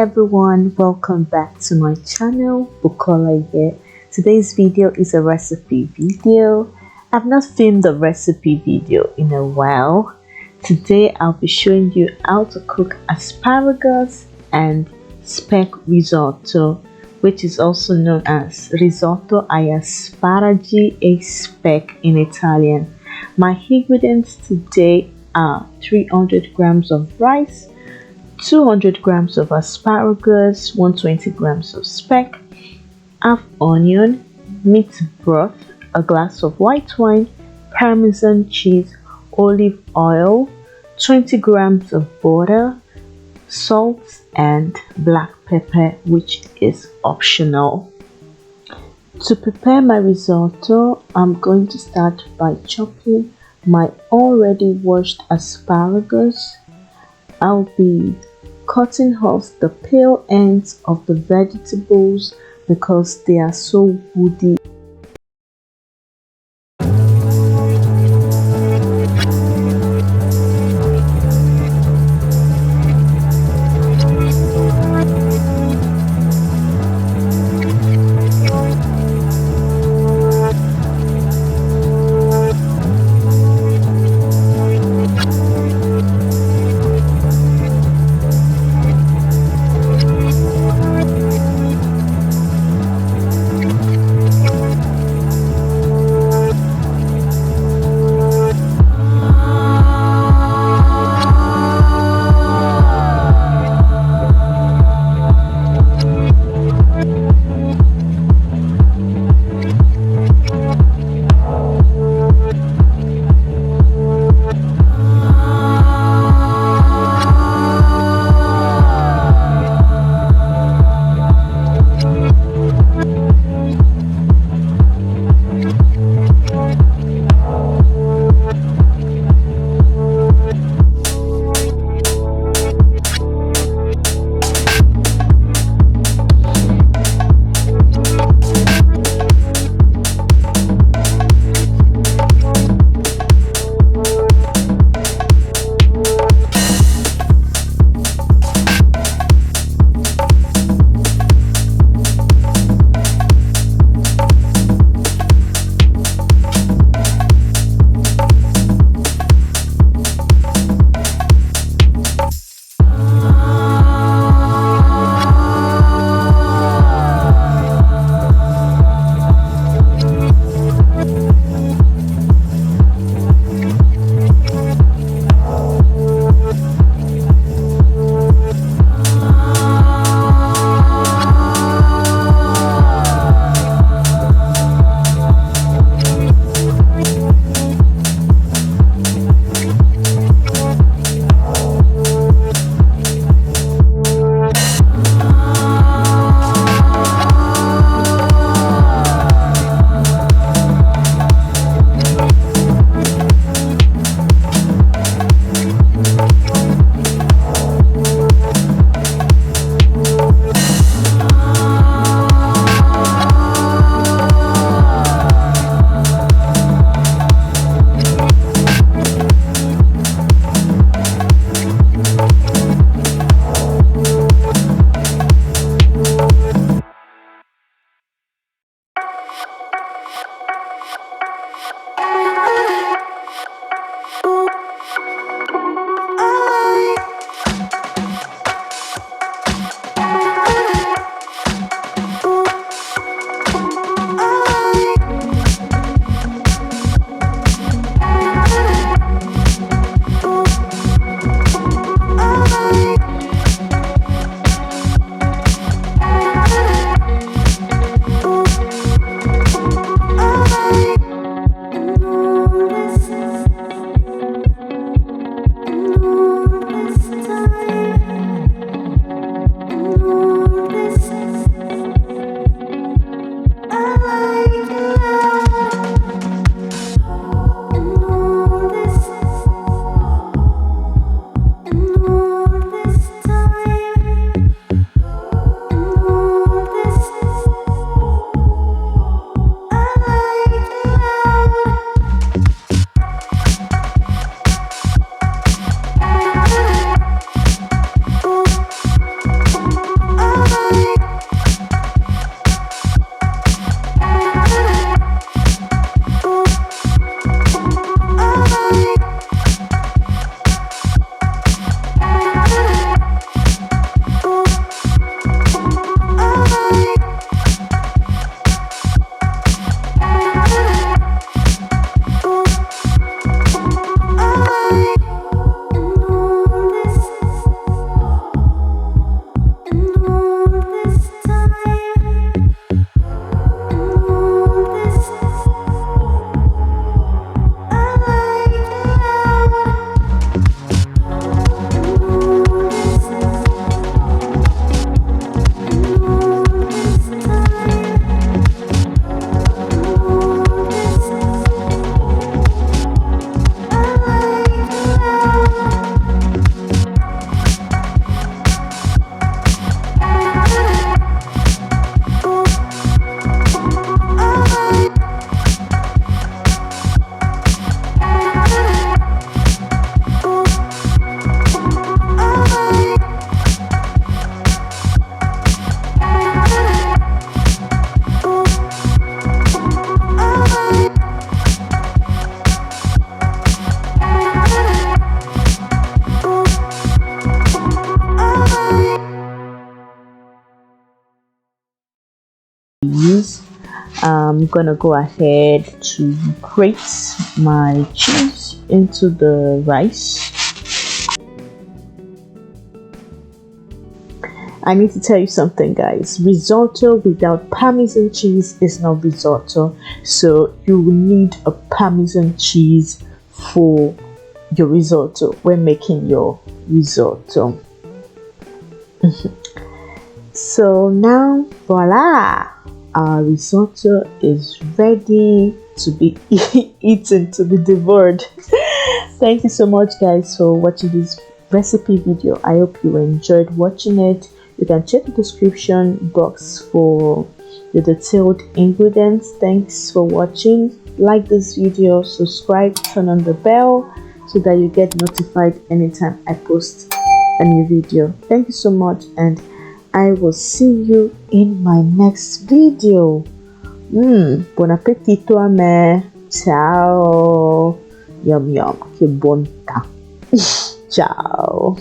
everyone, welcome back to my channel, Bukola here. Today's video is a recipe video. I've not filmed a recipe video in a while. Today I'll be showing you how to cook asparagus and speck risotto, which is also known as risotto agli asparagi e speck in Italian. My ingredients today are 300 grams of rice, 200 grams of asparagus, 120 grams of speck, half onion, meat broth, a glass of white wine, Parmesan cheese, olive oil, 20 grams of butter, salt and black pepper, which is optional. To prepare my risotto, I'm going to start by chopping my already washed asparagus. I'll be cutting off the pale ends of the vegetables because they are so woody. I'm gonna go ahead to grate my cheese into the rice. I need to tell you something, guys. Risotto without Parmesan cheese is not risotto. So you will need a Parmesan cheese for your risotto when making your risotto. So now, voila, our risotto is ready to be eaten, to be devoured. Thank you so much, guys, for watching this recipe video. I hope you enjoyed watching it. You can check the description box for the detailed ingredients. Thanks for watching. Like this video, subscribe, turn on the bell so that you get notified anytime I post a new video. Thank you so much, and I will see you in my next video. Bon appetito a me. Ciao. Yum yum. Che bontà. Ciao.